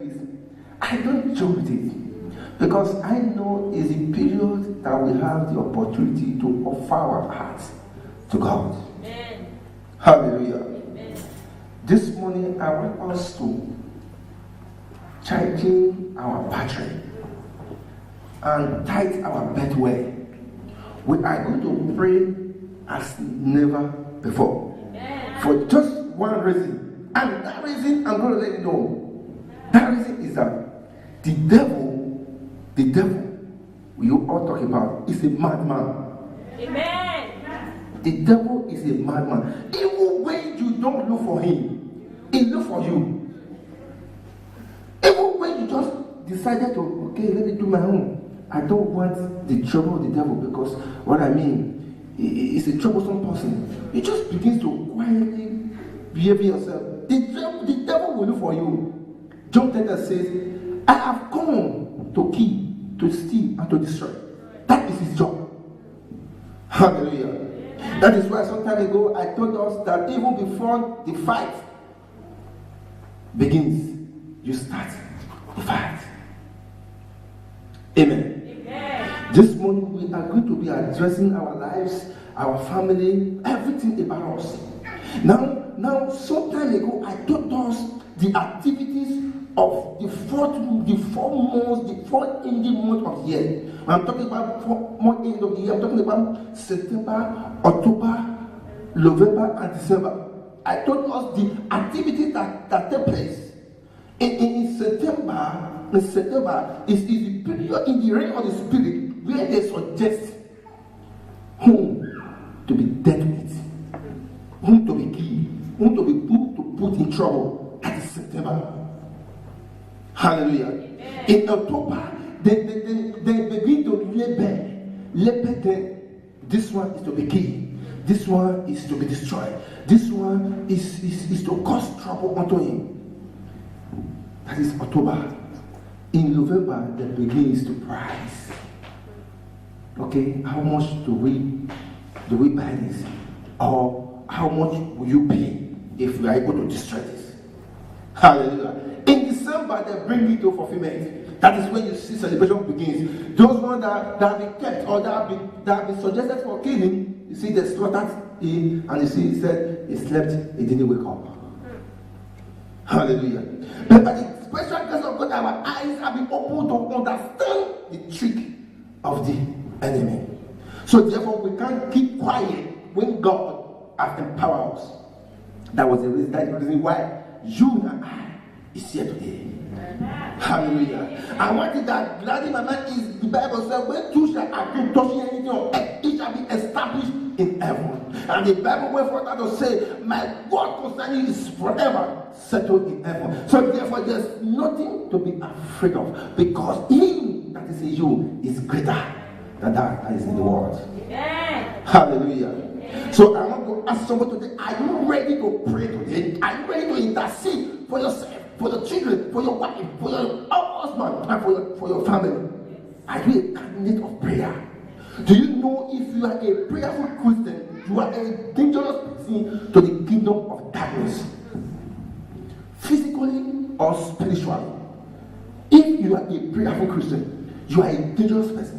I don't joke with it because I know it's a period that we have the opportunity to offer our hearts to God. Amen. Hallelujah. Amen. This morning I want us to charging our battery and tight our bedway. We are going to pray as never before. Amen. For just one reason, and that reason I'm going to let you know. That reason is that the devil we all talk about is a madman. Amen. The devil is a madman. Even when you don't look for him, he look for you. Even when you just decided to, okay, let me do my own. I don't want the trouble of the devil, because what I mean, is a troublesome person. You just begin to quietly behave yourself. The devil will look for you. John 10 says, I have come to kill, to steal, and to destroy. That is his job. Hallelujah. That is why some time ago I told us that even before the fight begins, you start the fight. Amen. Amen. This morning we are going to be addressing our lives, our family, everything about us. Now, some time ago I told us the activities of the four ending months of the year. When I'm talking about 4 months end of the year, I'm talking about September, October, November, and December. I told us the activities that take place. In September is the period in the realm of the spirit where they suggest whom to be dealt with, whom to be killed, whom to put in trouble. That is September. Hallelujah. Amen. In October, they begin to label them. This one is to be killed. This one is to be destroyed. This one is to cause trouble unto him. That is October. In November, they begins to price. Okay, how much do we buy this? Or how much will you pay if we are able to destroy this? Hallelujah. In December, they bring it to fulfillment. That is when you see celebration begins. Those ones that have been kept or that have been suggested for killing, you see they slaughtered him, and you see he said he slept, he didn't wake up. Hallelujah. But by the special grace of God, our eyes have been opened to understand the trick of the enemy. So therefore, we can't keep quiet when God has empowered us. That was the reason why you and I is here today. Hallelujah. And one thing that gladdens my mind is the Bible says, when two shall agree touching anything on earth, it shall be established in heaven. And the Bible went further to say, my word concerning you is forever settled in heaven. So therefore, there's nothing to be afraid of, because he that is in you is greater than that is in the world. Yeah. Hallelujah. Yeah. So I want to ask someone today, are you ready to pray today? Are you ready to intercede for yourself, for your children, for your wife, for your husband, and for your family? Are you a candidate of prayer? Do you know if you are a prayerful Christian, you are a dangerous person to the kingdom of darkness, physically or spiritually? If you are a prayerful Christian, you are a dangerous person.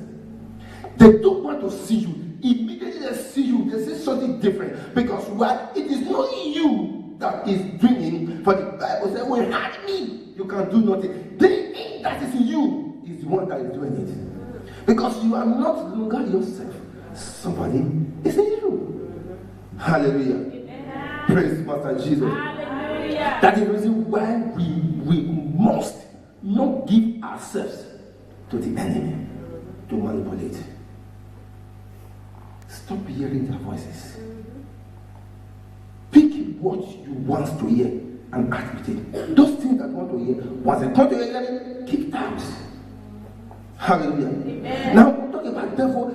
They don't want to see you. Immediately they see you, they see something different, because it is not you that is doing. For the Bible says, when hide me, you can do nothing. The that is in you is the one that is doing it, because you are not longer yourself. Somebody is in you. Hallelujah. Amen. Praise Master Jesus. Hallelujah. That is the reason why we must not give ourselves to the enemy to manipulate. Stop hearing their voices. Pick what you want to hear and act with it. Those things that you want to hear, once they come to your ear, keep it out. Hallelujah. Amen. Now we're talking about devil.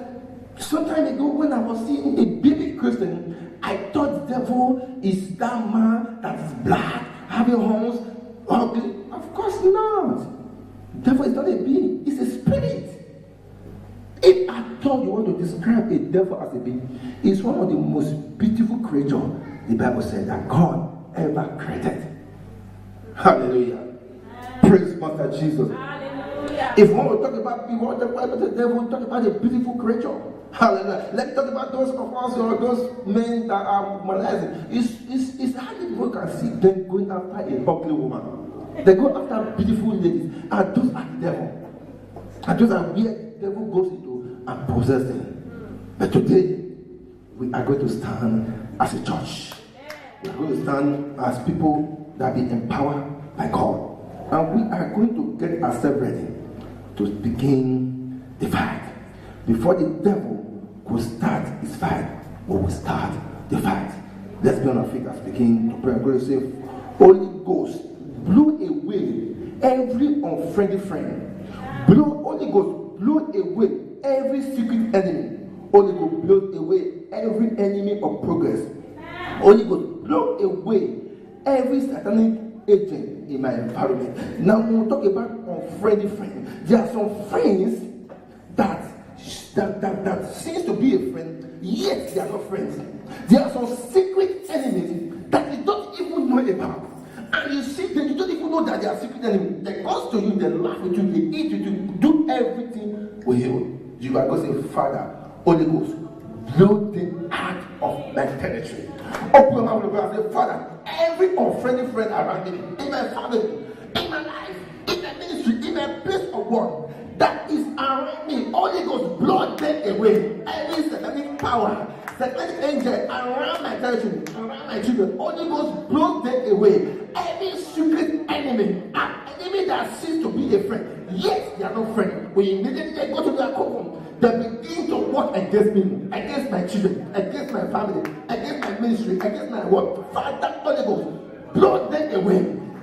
Some time ago, when I was seeing a baby Christian, I thought the devil is that man that is black, having horns, ugly. Of course not. The devil is not a being, it's a spirit. If at all you want to describe a devil as a being, it's one of the most beautiful creatures the Bible said that God ever created. Hallelujah. Praise Master Jesus. If we want to talk about the devil, we talk about a beautiful creature. Hallelujah. Let's talk about those of us or those men that are molested. It's hardly people can see them going after a ugly woman. They go after beautiful ladies, and those are the devil. And those are where the devil goes into and possesses them. But today, we are going to stand as a church. We are going to stand as people that be empowered by God. And we are going to get ourselves ready to begin the fight. Before the devil could start his fight, we will start the fight. Let's be on our feet and begin to pray. I'm going to say, Holy Ghost, blow away every unfriendly friend. Holy Ghost, blow away every secret enemy. Holy Ghost, blow away every enemy of progress. Holy Ghost, blow away every satanic agent in my environment. Now we will talk about unfriendly friends. There are some friends that seems to be a friend, yet they are not friends. There are some secret enemies that you don't even know about. And you see them, you don't even know that they are secret enemies. They come to you, they laugh with you, they eat with you, do everything with you. You are going to say, Father, Holy Ghost, blow them out of my territory. Open your mouth and say, Father, every unfriendly friend around me, in my family, in my life, in my ministry, in my place of work, that is around me, Holy Ghost, blow them away. Every satanic power, satanic angel around my territory, around my children, Holy Ghost, blow them away. Every secret enemy, an enemy that seems to be a friend, yet they are not friends. We immediately go to their courtroom. They begin to work against me, against my children, against my family, against my ministry, against my work. Father, Holy Ghost, blow them away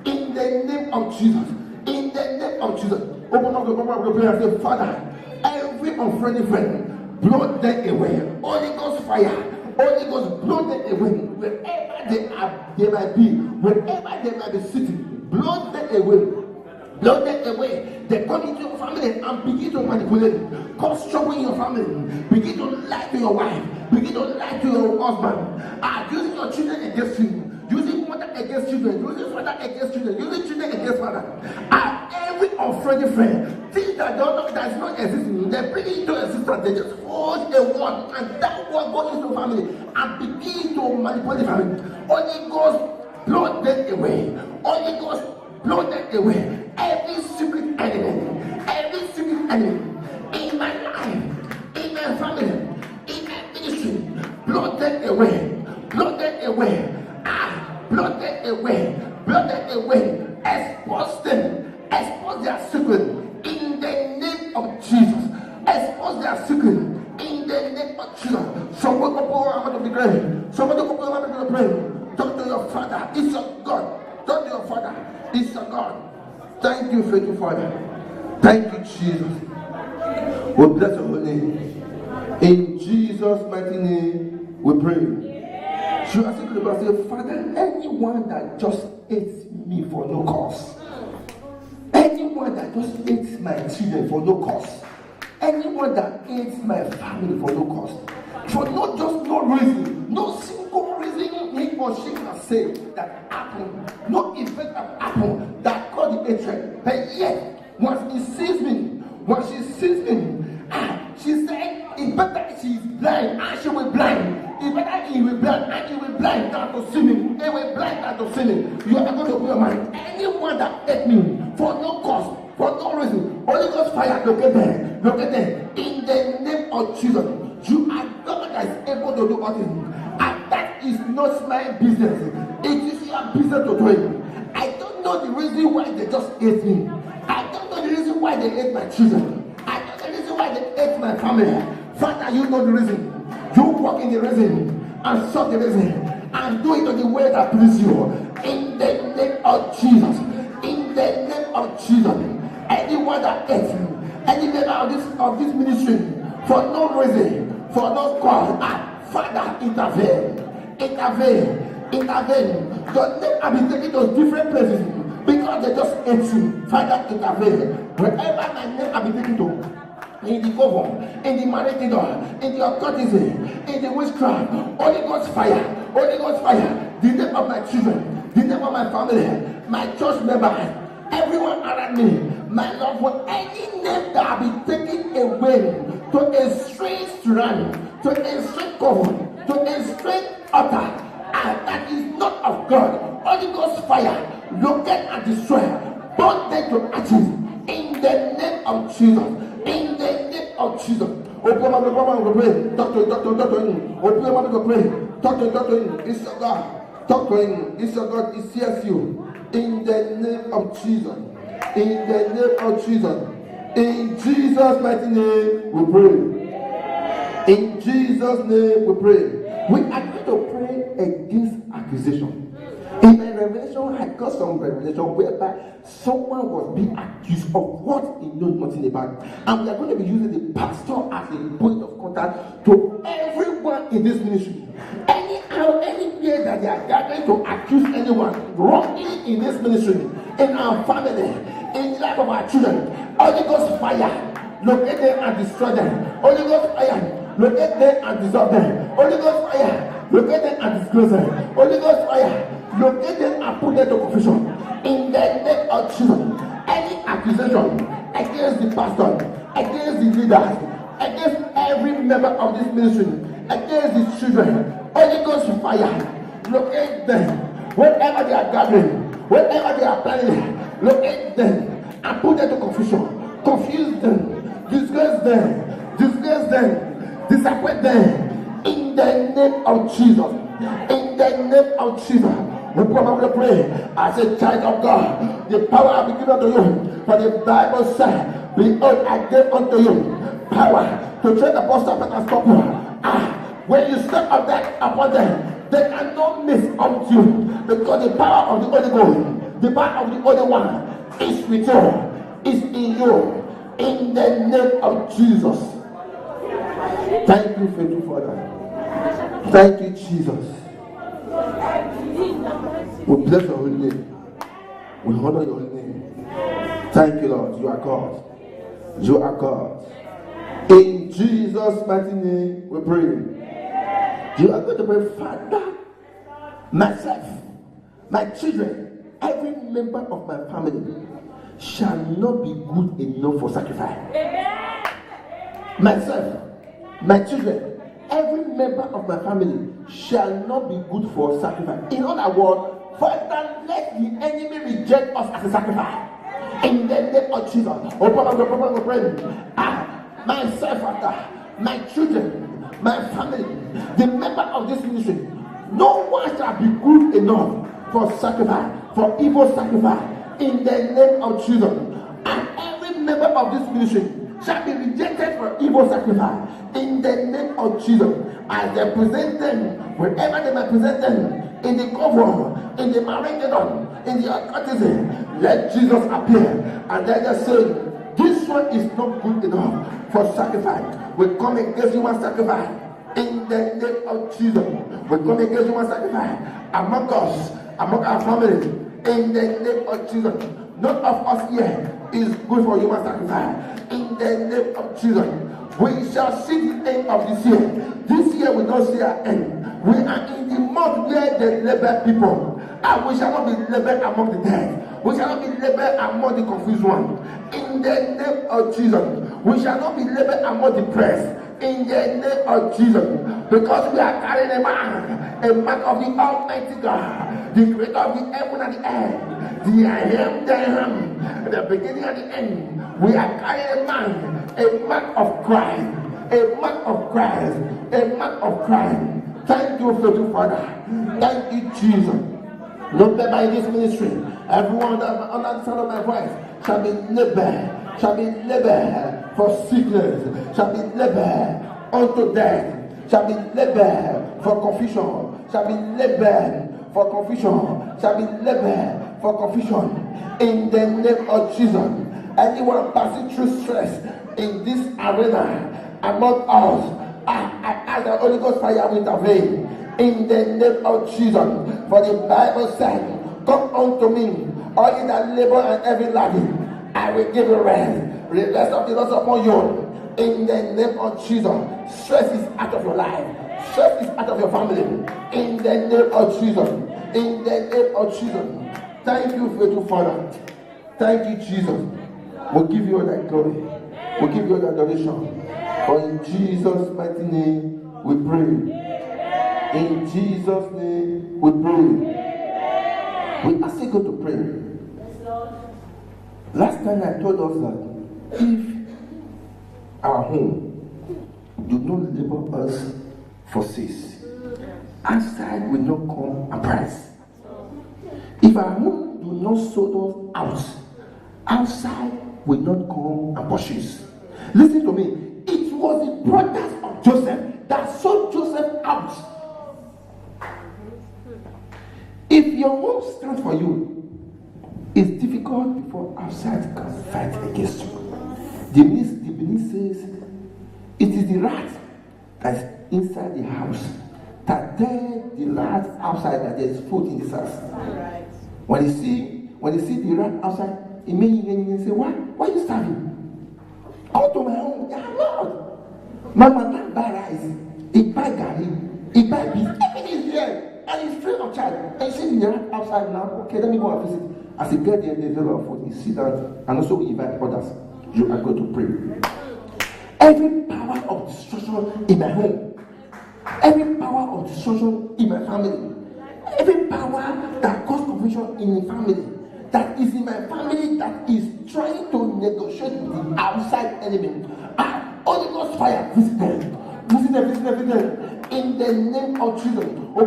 in the name of Jesus. In the name of Jesus. Open up the prayer and say, Father, every unfriendly friend, blow them away. Holy Ghost fire. Holy Ghost, blow them away. Wherever they might be, wherever they might be sitting, blow them away. Blow them away. They come into your family and begin to manipulate. Cause trouble in your family. Begin to lie to your wife. Begin to lie to your husband. Using your children against you. Using mother against children. Using father against children. Using children against father. Every unfriendly friend, things that is not existing, they bring it into existence. They just hold a word, and that word goes into the family and begin to manipulate the family. Holy Ghost, blow them away. Holy Ghost, blow them away. Every secret enemy in my life, in my family, in my ministry, blow them away. Blow them away. Blow them away. Blow them away. Expose them. Expose their secret in the name of Jesus. Expose their secret in the name of Jesus. Someone open your mouth of the grave. Someone open your mouth of the grave. Talk to your Father. It's your God. Talk to your Father. It's your God. Thank you, faithful Father. Thank you, Jesus. We bless your holy name. In Jesus' mighty name, we pray. Should I say, Father, anyone that just hates me for no cause, anyone that just hates my children for no cause, anyone that hates my family for no cause, for not just no reason, no single reason he or she can say that happened, no event that happened that caused the hatred, but yet once he sees me, once she sees me, she said it's better she is blind and she will blind. It's better he will blind and he will blind than to see me. He will blind than to see me. You are going to put your mind. Anyone that hate me for no cause, for no reason, Holy Ghost fire, look at them. Look at them. In the name of Jesus, you are God that is able to do all things. And that is not my business. It is your business to do it. I don't know the reason why they just hate me. I don't know the reason why they hate my children. I don't know the reason why they hate my family. Father, you know the reason. You walk in the reason and solve the reason and do it in the way that pleases you. In the name of Jesus. In the name of Jesus. Anyone that hates me, any member of this ministry, for no reason, for no cause, Father, intervene. Your name have been taken to different places because they just hate you. Father, intervene. Wherever my name have been taken to, in the cover, in the marriage, in the occultism, in the witchcraft, Holy Ghost fire, the name of my children, the name of my family, my church members, everyone around me, my loved one, any name that have been taken away to a strange strand, to a strange covenant, to a strange altar, and that is not of God. Holy Ghost fire, locate and destroy, burn them to ashes in the name of Jesus. In the name of Jesus. Open your mouth and pray. Talk to him. Open your mouth and pray. Talk to him. It's your God. Talk to him. It's your God. It hears you. In the name of Jesus. In the name of Jesus. In Jesus' mighty name we pray. In Jesus' name we pray. We are going to pray against accusation. In my revelation, I got some revelation whereby someone was being accused of what he knows nothing about. And we are going to be using the pastor as a point of contact to everyone in this ministry. Anyhow, anywhere that they are gathering to accuse anyone wrongly in this ministry, in our family, in the life of our children, Holy Ghost fire, locate them and destroy them. Holy Ghost fire, locate them and dissolve them. Holy Ghost fire, locate them and disclose them. Holy Ghost fire, locate them and put them to confusion. In the name of Jesus, any accusation against the pastor, against the leaders, against every member of this ministry, against the children, Holy Ghost fire, locate them. Wherever they are gathering, wherever they are planning, locate them and put them to confusion. Confuse them, disgrace them, disappoint them. In the name of Jesus. In the name of Jesus. We probably pray as a child of God. The power will be given unto you. For the Bible says, behold, I gave unto you power to tread upon serpents and scorpions. When you step up that upon them, they cannot miss unto you. Because the power of the Holy Ghost, the power of the Holy One is with you, is in you. In the name of Jesus. Thank you, faithful Father. Thank you, Jesus. We bless your holy name. We honor your holy name. Thank you, Lord. You are God. You are God. In Jesus' mighty name, we pray. You are going to pray, Father, myself, my children, every member of my family shall not be good enough for sacrifice. Myself, my children, every member of my family shall not be good for sacrifice. In other words, Father, let the enemy reject us as a sacrifice. In the name of Jesus. Myself, Father, my children, my family, the member of this ministry, no one shall be good enough for sacrifice, for evil sacrifice. In the name of Jesus. And every member of this ministry shall be rejected for evil sacrifice. In the name of Jesus. As they present them, wherever they may present them, in the cover, in the marangedon, in the occultism, let Jesus appear. And then they say, this one is not good enough for sacrifice. We come against human sacrifice. In the name of Jesus. We come against human sacrifice among us, among our family. In the name of Jesus. None of us here is good for human sacrifice. In the name of Jesus. We shall see the end of this year. This year we don't see our end. We are in the month where they label people. And we shall not be labeled among the dead. We shall not be labeled among the confused ones. In the name of Jesus. We shall not be labeled among the press. In the name of Jesus. Because we are carrying a mark of the Almighty God, the creator of the heaven and the earth, the I am, the beginning and the end. We are carrying a mark of Christ, a mark of Christ, a mark of Christ. Thank you, faithful Father. Thank you, Jesus. Lord, by this ministry, everyone that under the sound of my voice shall be labeled for sickness, shall be labeled unto death, shall be labeled for confusion, shall be labeled for confusion, shall be labeled for confusion. In the name of Jesus, anyone passing through stress in this arena among us, I ask the Holy Ghost fire will intervene. In the name of Jesus, for the Bible said, come unto me, all ye that labor and heavy laden, I will give you rest. The rest of the Lord upon you. In the name of Jesus, stress is out of your life. Stress is out of your family. In the name of Jesus. In the name of Jesus. Thank you, faithful Father. Thank you, Jesus. We'll give you all that glory. We'll give you all that adoration. For in Jesus' mighty name we pray. In Jesus' name we pray. We ask you to pray. Last time I told us that if our home do not labor us for cease, outside will not come and price. If our home do not sold us out, outside will not come and purchase. Listen to me. It was the brothers of Joseph that sold Joseph out. If your home stands for you, it's difficult before outside can fight against you. The Benin says, it is the rat that's inside the house that tell the rat outside that there is food in this house. Right. When you see the rat outside, it means you say, why are you starving? Come to my home. Yeah, Lord. My mother buy rice, he buy garlic, he buy beef, everything is here, and he's free of charge. And you see the rat outside now. Okay, let me go and visit. As you get there, there's a lot of food. You sit down, and also we invite others. You are going to pray. Every power of destruction in my home, every power of destruction in my family, every power that causes confusion in the family, that is in my family, that is trying to negotiate with the outside enemy, Holy Ghost fire, visit them. In the name of Jesus. Pray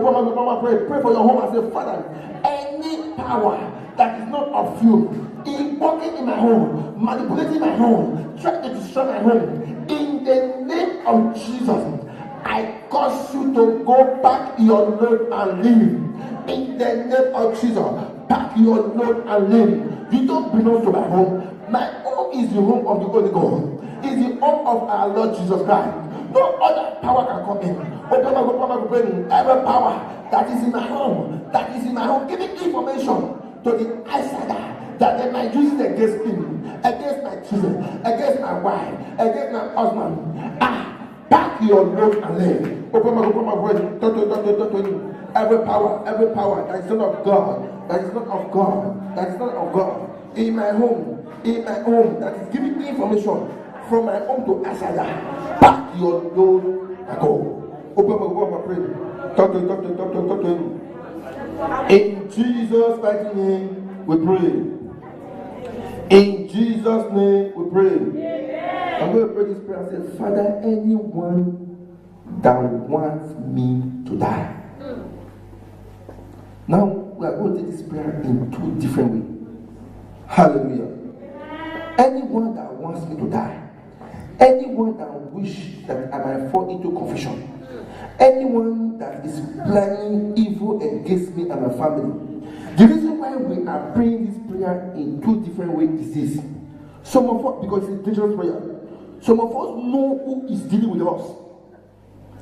for your home and say, Father, any power that is not of you, in working in my home, manipulating my home, trying to destroy my home, in the name of Jesus, I cause you to go back your load and leave. In the name of Jesus, pack your load and leave. You don't belong to my home. My home is the home of the Holy Ghost. It's the home of our Lord Jesus Christ. No other power can come in. Every power that is in my home, giving information to the outsider that they might use it against me, against my children, against my wife, against my husband. Back your load and leave. Open my voice. Every power that is not of God, that is not of God, in my home, that is giving me information from my home to outsider. Back your load and go. Open my prayer. Talk to him. In Jesus' mighty name we pray. In Jesus' name we pray. I'm going to pray this prayer and say, Father, anyone that wants me to die. Now we are going to take this prayer in two different ways. Hallelujah. Anyone that wants me to die, anyone that wish that I might fall into confusion, anyone that is planning evil against me and my family. The reason why we are praying this prayer in two different ways is this. Some of us, because it's a dangerous prayer, some of us know who is dealing with us.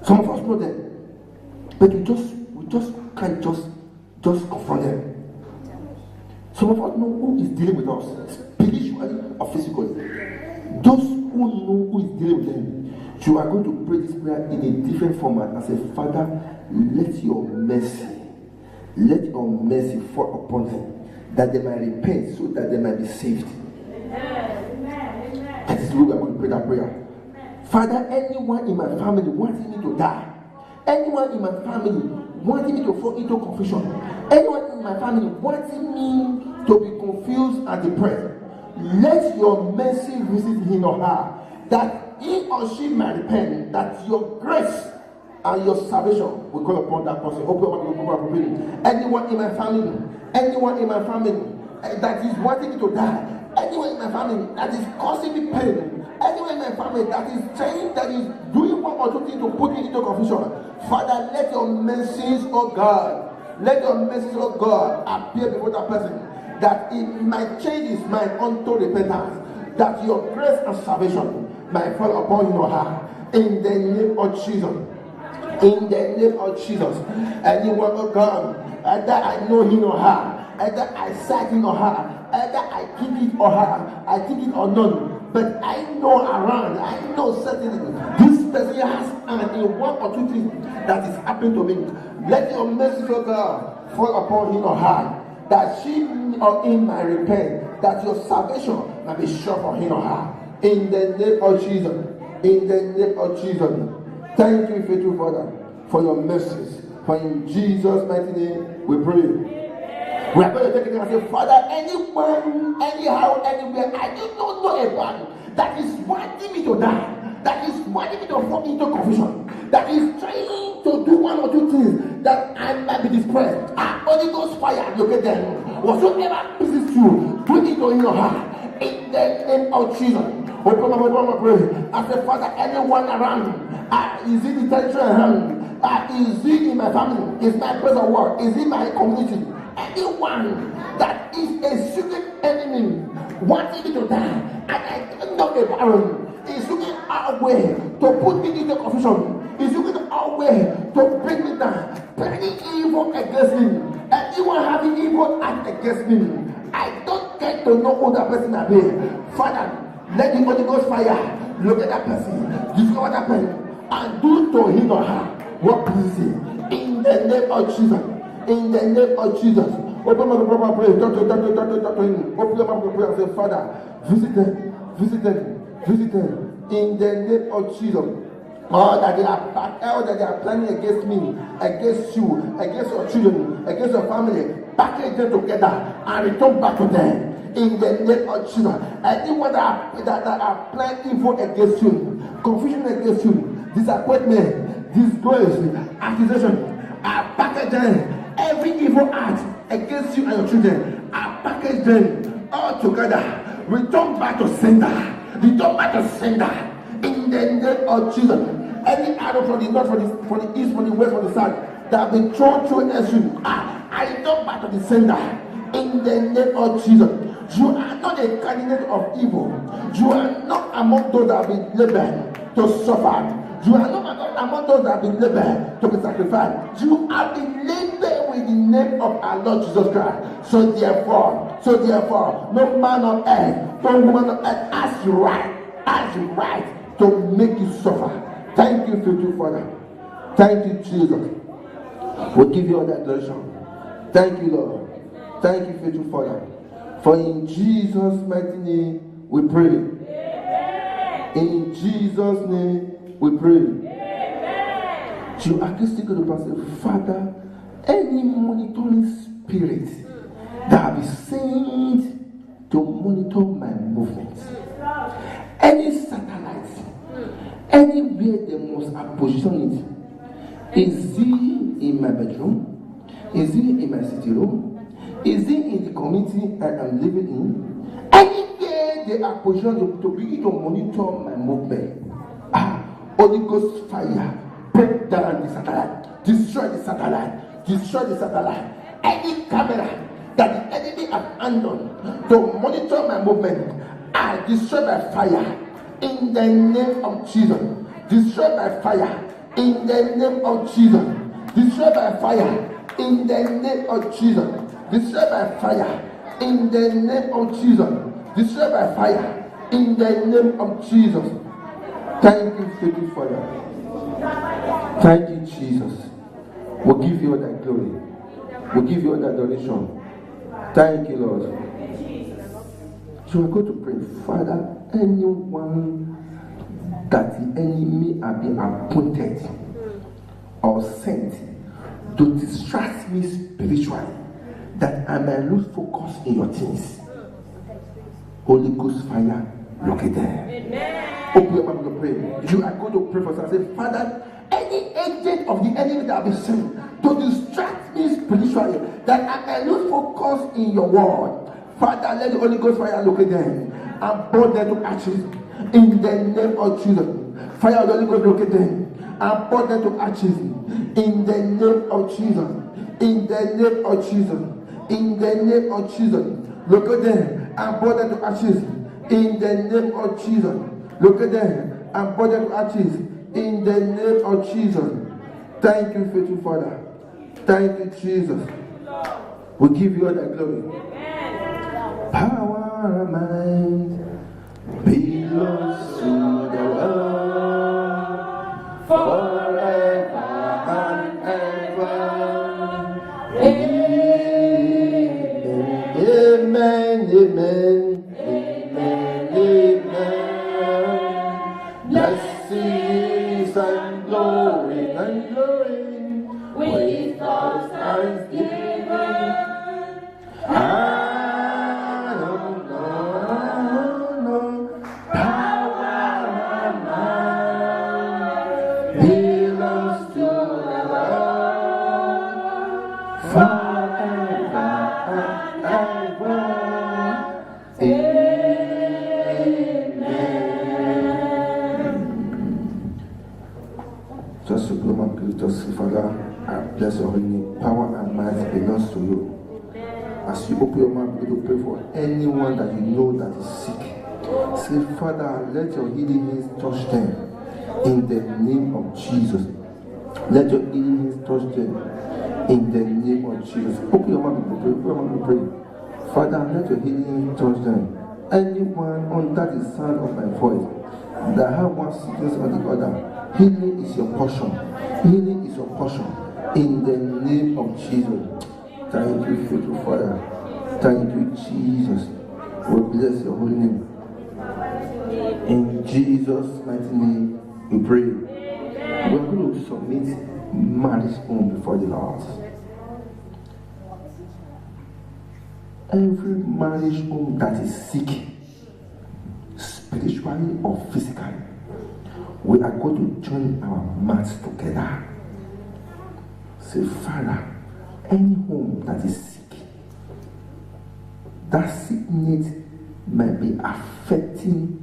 Some of us know them, but we just can't just confront them. Some of us know who is dealing with us, spiritually or physically. Those who know who is dealing with them, you are going to pray this prayer in a different format and say, Father, let your mercy fall upon them, that they might repent so that they might be saved. That is the way we are going to pray that prayer. Father, anyone in my family wanting me to die, anyone in my family wanting me to fall into confusion, anyone in my family wanting me to be confused and depressed, let your mercy visit him or her, that he or she might repent, that your grace and your salvation will call upon that person. Open. Anyone in my family that is wanting me to die, anyone in my family that is causing me pain, anyone in my family that is doing one or two things to put me into confusion, Father, let your mercies, oh God, appear before that person, that it might change his mind unto repentance, that your grace and salvation might fall upon him or her, in the name of Jesus. In the name of Jesus. Anyone, oh God, either I know him or her, either I sight him or her, either I think it or her, I think it or none, but I know around, I know certainly this person has in one or two things that is happening to me. Let your mercy, oh God, fall upon him or her, that she or him might repent, that your salvation may be sure for him or her. In the name of Jesus. In the name of Jesus. Thank you, faithful Father, for your mercies. For in Jesus' mighty name we pray. We are going to take it and say, Father, anyone, anyhow, anywhere, I do not know about that is wanting me to die, that is wanting me to fall into confusion, that is trying to do one or two things that I might be distressed. Holy Ghost fire, look at them. Whatsoever pleases you, do it in your heart. In the name of Jesus. Open my mouth, pray. I say, Father, anyone around, is it the territory around? Is it in my family? Is my place of work? Is it my community? Anyone that is a secret enemy wanting me to die, and I don't know about is looking our way to put me into confusion, is looking our way to bring me down, planning evil against me. Anyone having evil act against me, I don't get to know who that person may be. Father, let the Holy Ghost fire look at that person, discover that person, and do to him or her what pleases him. In the name of Jesus. In the name of Jesus. Open my mouth, pray. Talk to him. Open your mouth, pray and say, Father, visit them. In the name of Jesus. All that they are planning against me, against you, against your children, against your family, package them together and return back to them. In the name of Jesus. Anyone that are planning evil against you, confusion against you, disappointment, disgrace, accusation, package them. Every evil act against you and your children, I package them all together. Return back to sender. Return back to sender. In the name of Jesus. Any arrow from the north, from the east, from the west, from the south that have been thrown through you, I return back to the sender. In the name of Jesus. You are not a candidate of evil. You are not among those that have been labeled to suffer. You are not among those that have been labeled to be sacrificed. You have been labeled with the name of our Lord Jesus Christ. So therefore, no man on earth, no woman on earth has the right to make you suffer. Thank you, faithful Father. Thank you, Jesus. We give you all that adoration. Thank you, Lord. Thank you, faithful Father. For in Jesus' mighty name we pray. In Jesus' name we pray. You are just going to say, Father, any monitoring spirit that be sent to monitor my movements, any satellite, anywhere they must have positioned it, is it in my bedroom? Is it in my city room? Is it in the community I am living in? Anywhere they are positioned to begin to monitor my movement. Holy Ghost fire, break down the satellite, destroy the satellite. Any camera that the enemy has abandoned to monitor my movement, I destroy by fire in the name of Jesus. Destroy by fire in the name of Jesus. Destroy by fire in the name of Jesus. Destroy by fire in the name of Jesus. Destroy by fire in the name of Jesus. Thank you, faithful Father. Thank you, Jesus. We'll give you all that glory. We'll give you all that adoration. Thank you, Lord. So we're going to pray, Father, anyone that the enemy have been appointed or sent to distract me spiritually, that I may lose focus in your things. Holy Ghost fire, look at them. Amen. Open your mouth to pray. You are going to pray for us and say, Father, any agent of the enemy that will be sent to distract me spiritually, that I may lose focus in your word. Father, let the Holy Ghost fire look at them and burn them to ashes. In the name of Jesus. Fire of the Holy Ghost look at them and burn them to ashes. In the name of Jesus. In the name of Jesus. In the name of Jesus. Look at them and burn them to ashes. In the name of Jesus. Look at them and burn them to ashes. In the name of Jesus. Thank you, faithful Father. Thank you, Jesus. We give you all the glory. Power of mind belongs to the Lord forever and ever. Amen. Amen. praise and glory and glory. With us thanksgiving. I don't know, power and might belongs to the Lord forever and ever. Amen. Just to blow my just Father, I bless your holy name. Power and might belongs to you. As you open your mouth, begin to pray for anyone that you know that is sick. Say, Father, let your healing hands touch them in the name of Jesus. Let your healing hands touch them in the name of Jesus. Open your mouth and pray. Open your mouth and pray. Father, let your healing hands touch them. Anyone under the sound of my voice that have one sickness or the other, healing is your portion. Healing is your portion in the name of Jesus. Thank you, faithful Father. Thank you, Jesus. We bless your holy name. In Jesus' mighty name, we pray. We are going to submit marriage home before the Lord. Every marriage home that is sick, spiritually or physically, we are going to join our mouths together. Say, Father, any home that is sick, that sickness might be affecting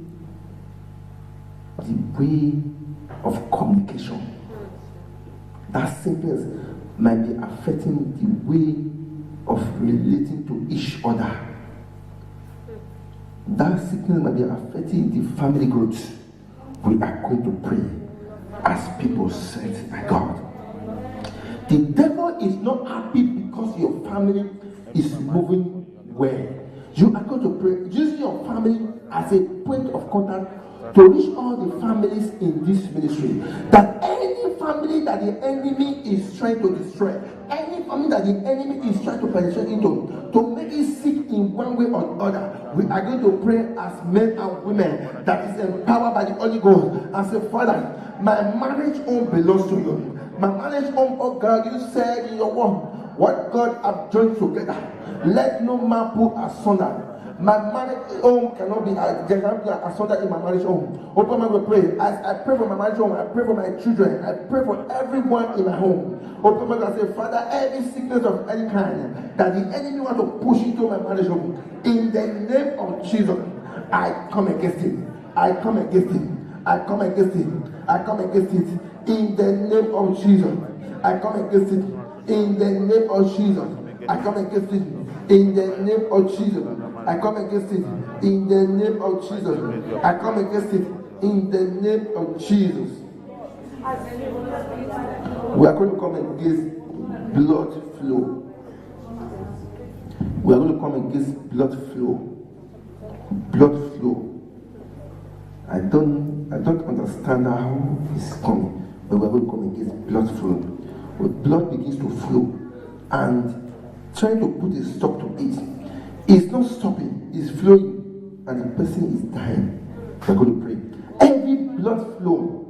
the way of communication. That sickness might be affecting the way of relating to each other. That sickness might be affecting the family growth. We are going to pray as people sent by God. The devil is not happy because your family is moving well. You are going to pray using your family as a point of contact to reach all the families in this ministry. That any family that the enemy is trying to destroy, any family that the enemy is trying to penetrate into, to make it sick in one way or other, we are going to pray as men and women that is empowered by the Holy Ghost and say, Father, my marriage home belongs to you. My marriage home, oh God, you said in your word, what God have joined together, let no man put asunder. My marriage home cannot be asunder in my marriage home. Open my mouth, pray. As I pray for my marriage home, I pray for my children, I pray for everyone in my home. Open my mouth and say, Father, every sickness of any kind that the enemy wants to push into my marriage home, in the name of Jesus, I come against it. I come against it. I come against it. I come against it. In the name of Jesus, I come against it. In the name of Jesus, I come against it. In the name of Jesus, I come against it. In the name of Jesus, I come against it. In the name of Jesus. We are going to come against blood flow. We are going to come against blood flow. Blood flow. I don't understand how it's coming. But we are going to come against blood flow. When blood begins to flow and trying to put a stop to it, it's not stopping, it's flowing, and the person is dying. We are going to pray. Every blood flow,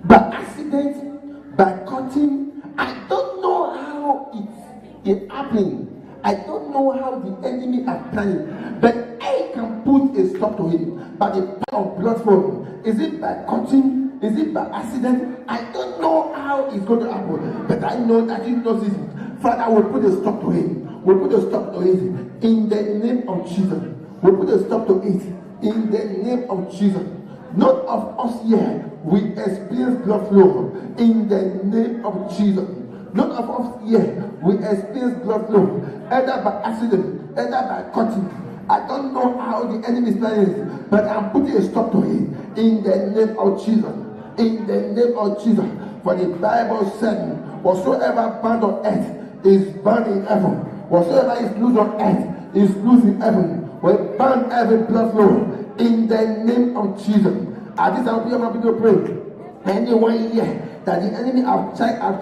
by accident, by cutting, I don't know how it's happening. I don't know how the enemy are planning, but I can put a stop to him by the power of blood flow. Is it by cutting? Is it by accident? I don't know how it's going to happen, but I know that he knows it. Father, we'll put a stop to it. We'll put a stop to it in the name of Jesus. We'll put a stop to it in the name of Jesus. None of us here will experience blood flow in the name of Jesus. None of us here will experience blood flow either by accident, either by cutting. I don't know how the enemy is planning, but I'm putting a stop to it in the name of Jesus. In the name of Jesus. For the Bible said, whatsoever bound on earth is bound in heaven. Whatsoever is loose on earth is loose in heaven. We bound every blood flow in the name of Jesus. At this time, we are going to pray. Anyone here that the enemy have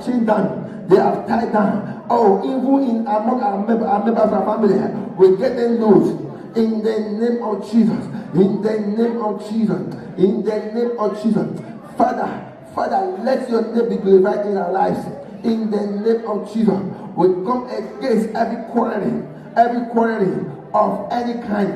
chained down, they have tied down. Oh, even in among our members of our family, we get them loose. In the name of Jesus. In the name of Jesus. In the name of Jesus. Father, Father, let your name be glorified in our lives. In the name of Jesus, we come against every quarreling of any kind.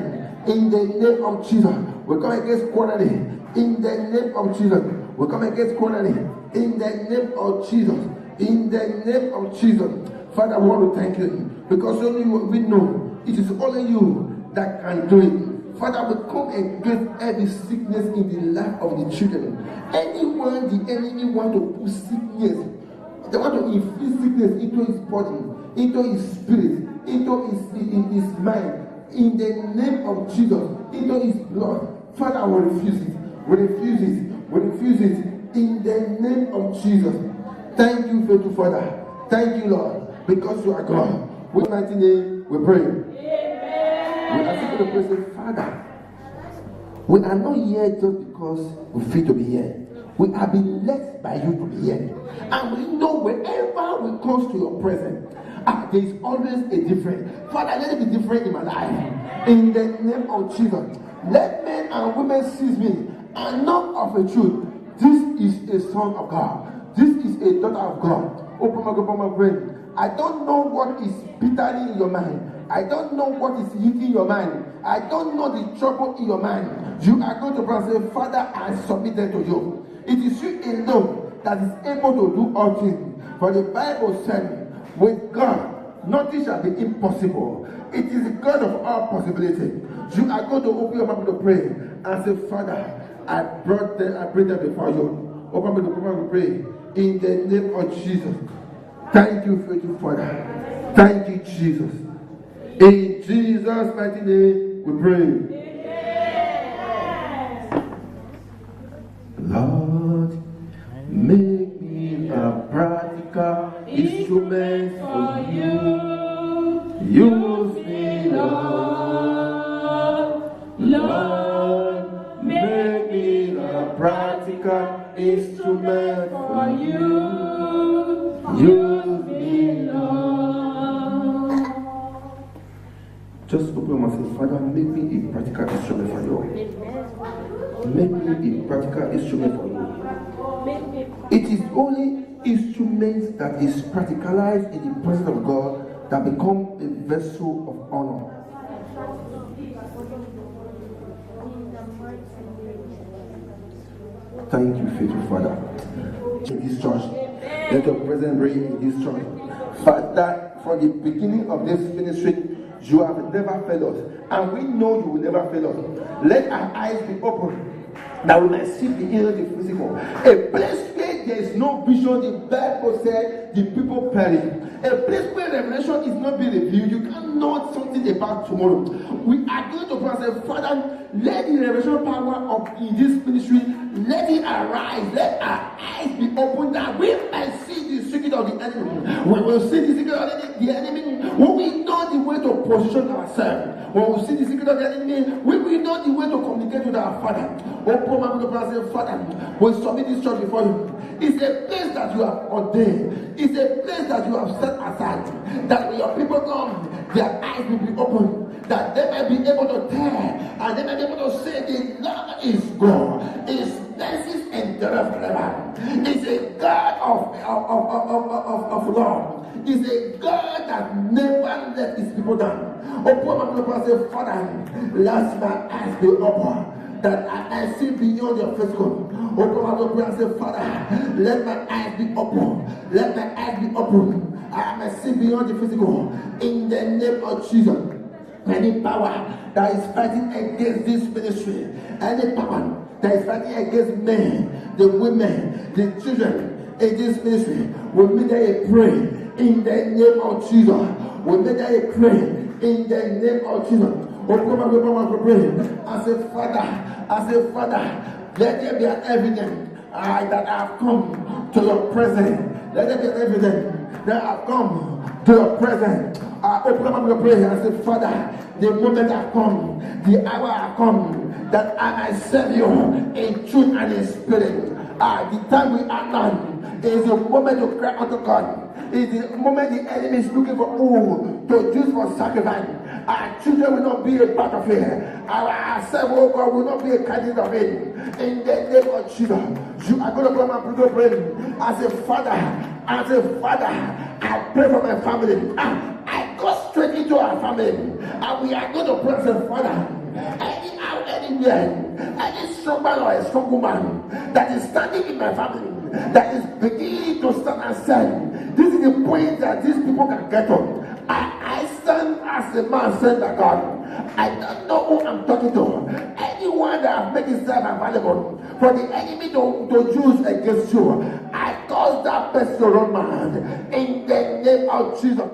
In the name of Jesus, we come against quarreling. In the name of Jesus, we come against quarreling. In the name of Jesus, in the name of Jesus. Father, we want to thank you because only we know it is only you that can do it. Father, we come against every sickness in the life of the children. Anyone the enemy want to put sickness, they want to inflict sickness into his body, into his spirit, into his mind, in the name of Jesus, into his blood. Father, we refuse it. We refuse it. We refuse it. In the name of Jesus. Thank you, faithful Father. Thank you, Lord, because you are God. With your mighty name, we pray. Amen. We ask you to pray, say, Father, we are not here just because we feel to be here. We have been led by you to be here. And we know wherever we come to your presence, there is always a difference. Father, let it be different in my life. In the name of Jesus. Let men and women seize me and not of a truth. This is a son of God. This is a daughter of God. Open my brain. I don't know what is bitterly in your mind. I don't know what is hitting your mind. I don't know the trouble in your mind. You are going to pray and say, Father, I submit them to you. It is you alone that is able to do all things. For the Bible said, with God, nothing shall be impossible. It is the God of all possibility. You are going to open your mouth to pray and say, Father, I bring them before you. Open your mouth to pray in the name of Jesus. Thank you, faithful Father. Thank you, Jesus. In Jesus' mighty name, we pray. Lord, make me a practical instrument for you. Use me, Lord. Lord, make me a practical instrument for you. Use me, Lord. Just open your mouth and say, Father, make me a practical instrument for you. Make me a practical instrument for you. It is only instruments that is practicalized in the presence of God that become a vessel of honor. Thank you, faithful Father. In this church, let your presence reign in this church. Father, from the beginning of this ministry, you have never failed us, and we know you will never fail us. Let our eyes be open that we might see beyond the physical. A place where there is no vision, the Bible said the people perish. A place where revelation is not being revealed, you can't know something about tomorrow. We are going to pray and say, Father, let the revelation power of in this ministry, let it arise, let our eyes be opened that we might see the secret of the enemy. We will see the secret of the enemy when we know the way to position ourselves. When we see the secret of the enemy, we will know the way to communicate with our Father. Open my mouth and say, Father, we submit this church before you. It's a place that you have ordained. It's a place that you have set aside. That when your people come, their eyes will be open. That they might be able to tell, and they might be able to say, the Lord is God. His blessings endure forever. It's a God of love. It's a God that never let his people down. Open my mouth and say, Father, let my eyes be open, that I see beyond your physical. Open my mouth and say, Father, let my eyes be open. Let my eyes be open. I may see beyond the physical. In the name of Jesus. Any power that is fighting against this ministry, any power that is fighting against men, the women, the children in this ministry, we make that a pray in the name of Jesus. We make that a pray in the name of Jesus. Open my pray. I say, Father, let there be an evidence that I have come to your presence. Let there be an evidence that I have come to your presence. I open up your prayer and say, Father, the moment I come, the hour I come, that I might serve you in truth and in spirit. The time we are done is the moment to cry unto God. It's the moment the enemy is looking for who to use for sacrifice. Our children will not be a part of it. ourselves, oh God, will not be a candidate of it. In the name of Jesus, you are going to come and pray as a father. I pray for my family. I go straight into our family, and we are going to pray as a father. Anyhow, anywhere, any strong man or a strong woman that is standing in my family, that is beginning to stand and say, this is the point that these people can get on. I stand as a man sent by God. I don't know who I'm talking to. Anyone that has made himself available for the enemy to use against you, I cause that person to run mad in the name of Jesus.